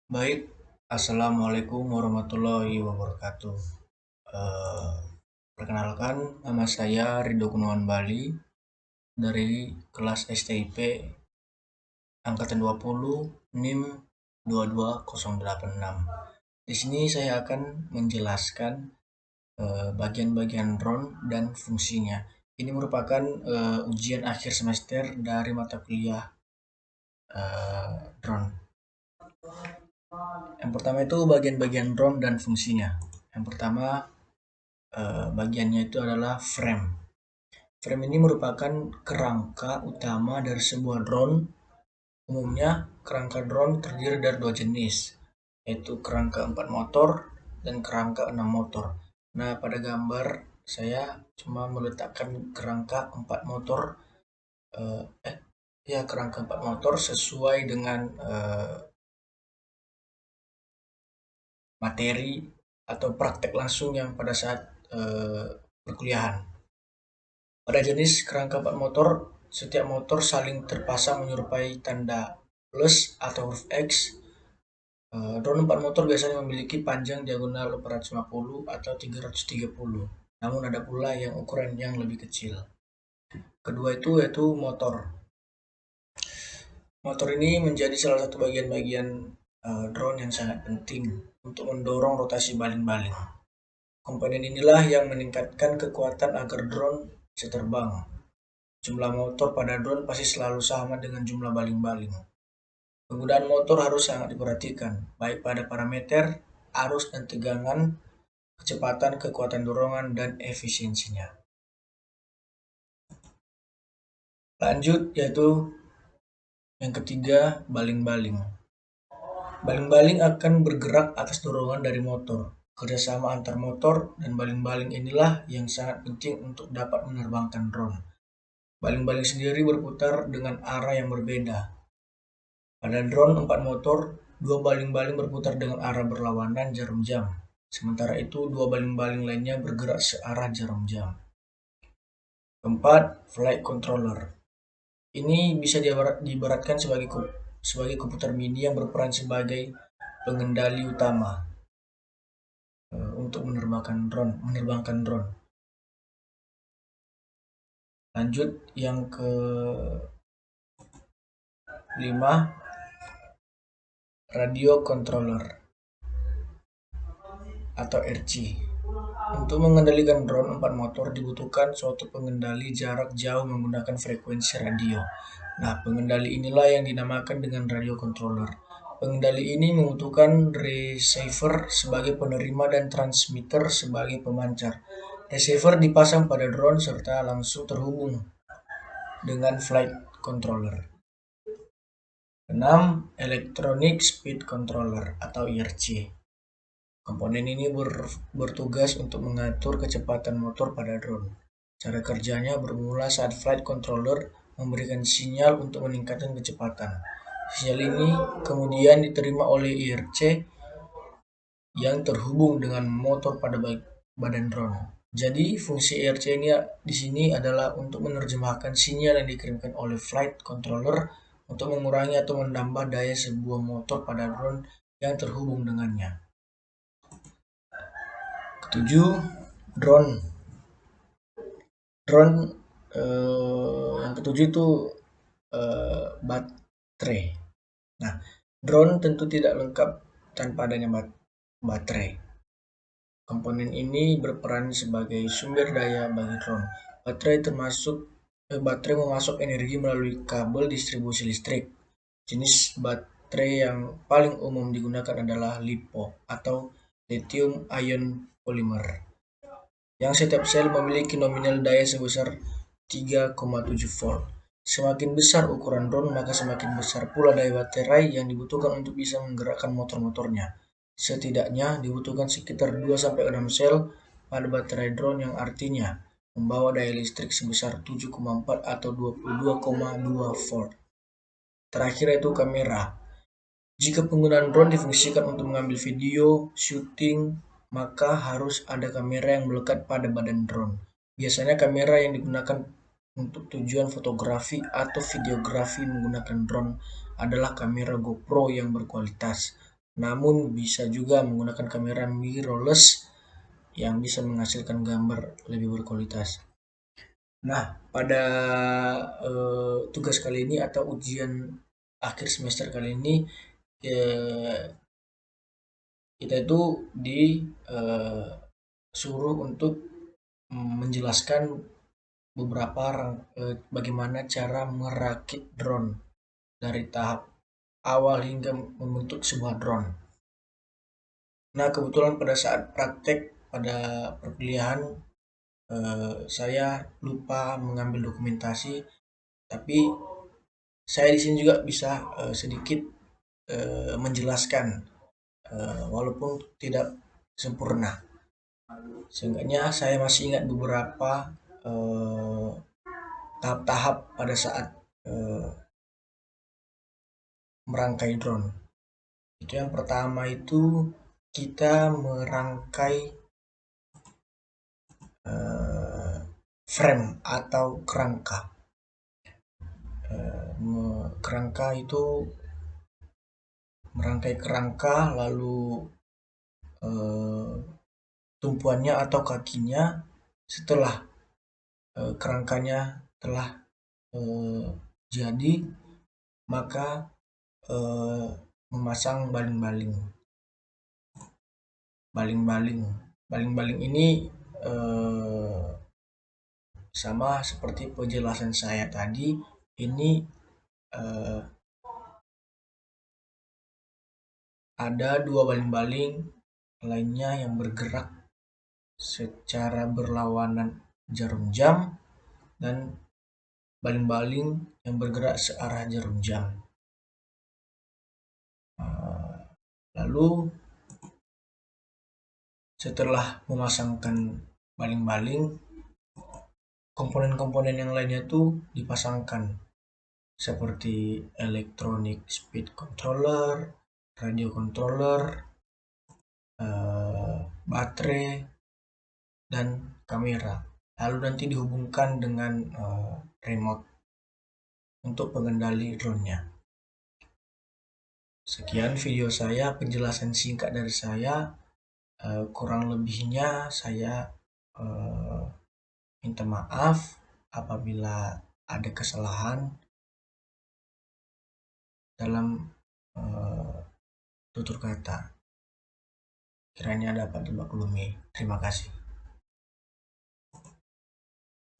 Baik, Assalamualaikum warahmatullahi wabarakatuh. Eh, Perkenalkan, nama saya Ridho Gunawan Bali dari kelas STIP angkatan 20 NIM 22086. Di sini saya akan menjelaskan bagian-bagian drone dan fungsinya. Ini merupakan ujian akhir semester dari mata kuliah drone. Yang pertama itu bagian-bagian drone dan fungsinya. Yang pertama, bagiannya itu adalah frame. Frame ini merupakan kerangka utama dari sebuah drone. Umumnya, kerangka drone terdiri dari dua jenis, yaitu kerangka 4 motor dan kerangka 6 motor. Nah, pada gambar saya cuma meletakkan kerangka 4 motor, eh, eh, kerangka 4 motor sesuai dengan materi atau praktek langsung yang pada saat perkuliahan. Pada jenis kerangka 4 motor, setiap motor saling terpasang menyerupai tanda plus atau huruf X. Drone 4 motor biasanya memiliki panjang diagonal 450 atau 330. Namun ada pula yang ukuran yang lebih kecil. Kedua itu yaitu motor. Motor ini menjadi salah satu bagian-bagian drone yang sangat penting untuk mendorong rotasi baling-baling. Komponen inilah yang meningkatkan kekuatan agar drone bisa terbang. Jumlah motor pada drone pasti selalu sama dengan jumlah baling-baling. Penggunaan motor harus sangat diperhatikan, baik pada parameter, arus dan tegangan, kecepatan, kekuatan dorongan, dan efisiensinya. Lanjut, yaitu yang ketiga, baling-baling. Baling-baling akan bergerak atas dorongan dari motor. Kerjasama antar motor dan baling-baling inilah yang sangat penting untuk dapat menerbangkan drone. Baling-baling sendiri berputar dengan arah yang berbeda. Pada drone 4 motor, dua baling-baling berputar dengan arah berlawanan jarum jam. Sementara itu, dua baling-baling lainnya bergerak searah jarum jam. Keempat, flight controller. Ini bisa diibaratkan sebagai komputer mini yang berperan sebagai pengendali utama untuk menerbangkan drone. Lanjut yang ke 5, radio controller atau RC. Untuk mengendalikan drone 4 motor dibutuhkan suatu pengendali jarak jauh menggunakan frekuensi radio. Nah, pengendali inilah yang dinamakan dengan radio controller. Pengendali ini membutuhkan receiver sebagai penerima dan transmitter sebagai pemancar. Receiver dipasang pada drone serta langsung terhubung dengan flight controller. 6. Electronic Speed Controller atau ERC. Komponen ini bertugas untuk mengatur kecepatan motor pada drone. Cara kerjanya bermula saat flight controller memberikan sinyal untuk meningkatkan kecepatan. Sinyal ini kemudian diterima oleh IRC yang terhubung dengan motor pada badan drone. Jadi fungsi IRC ini di sini adalah untuk menerjemahkan sinyal yang dikirimkan oleh flight controller untuk mengurangi atau menambah daya sebuah motor pada drone yang terhubung dengannya. Ketujuh, drone. Drone yang ketujuh itu baterai. Nah, drone tentu tidak lengkap tanpa adanya baterai. Komponen ini berperan sebagai sumber daya bagi drone. Baterai memasok energi melalui kabel distribusi listrik. Jenis baterai yang paling umum digunakan adalah LiPo atau lithium ion polymer, yang setiap sel memiliki nominal daya sebesar 3,7 volt. Semakin besar ukuran drone, maka semakin besar pula daya baterai yang dibutuhkan untuk bisa menggerakkan motor-motornya. Setidaknya dibutuhkan sekitar 2-6 sel pada baterai drone, yang artinya membawa daya listrik sebesar 7,4 atau 22,2 volt. Terakhir yaitu kamera. Jika penggunaan drone difungsikan untuk mengambil video, syuting, maka harus ada kamera yang melekat pada badan drone. Biasanya kamera yang digunakan untuk tujuan fotografi atau videografi menggunakan drone adalah kamera GoPro yang berkualitas. namun bisa juga menggunakan kamera mirrorless yang bisa menghasilkan gambar lebih berkualitas. Nah, pada tugas kali ini atau ujian akhir semester kali ini, eh, kita itu disuruh untuk menjelaskan beberapa bagaimana cara merakit drone dari tahap awal hingga membentuk sebuah drone. Nah, kebetulan pada saat praktek pada perkuliahan, saya lupa mengambil dokumentasi, tapi saya di sini juga bisa sedikit menjelaskan, walaupun tidak sempurna. Seenggaknya saya masih ingat beberapa eh, tahap-tahap pada saat eh, merangkai drone. Itu yang pertama itu kita merangkai eh, frame atau kerangka. Kerangka itu merangkai kerangka, lalu eh, tumpuannya atau kakinya. Setelah kerangkanya telah eh, jadi, maka memasang baling-baling. Baling-baling ini eh, sama seperti penjelasan saya tadi. Ini eh, ada dua baling-baling lainnya yang bergerak secara berlawanan jarum jam, dan baling-baling yang bergerak searah jarum jam. Lalu setelah memasangkan baling-baling, komponen-komponen yang lainnya tuh dipasangkan seperti electronic speed controller, radio controller, baterai, dan kamera. Lalu nanti dihubungkan dengan remote untuk pengendali drone-nya. Sekian video saya, penjelasan singkat dari saya. Kurang lebihnya saya minta maaf apabila ada kesalahan dalam tutur kata. Kiranya dapat dimaklumi. Terima kasih.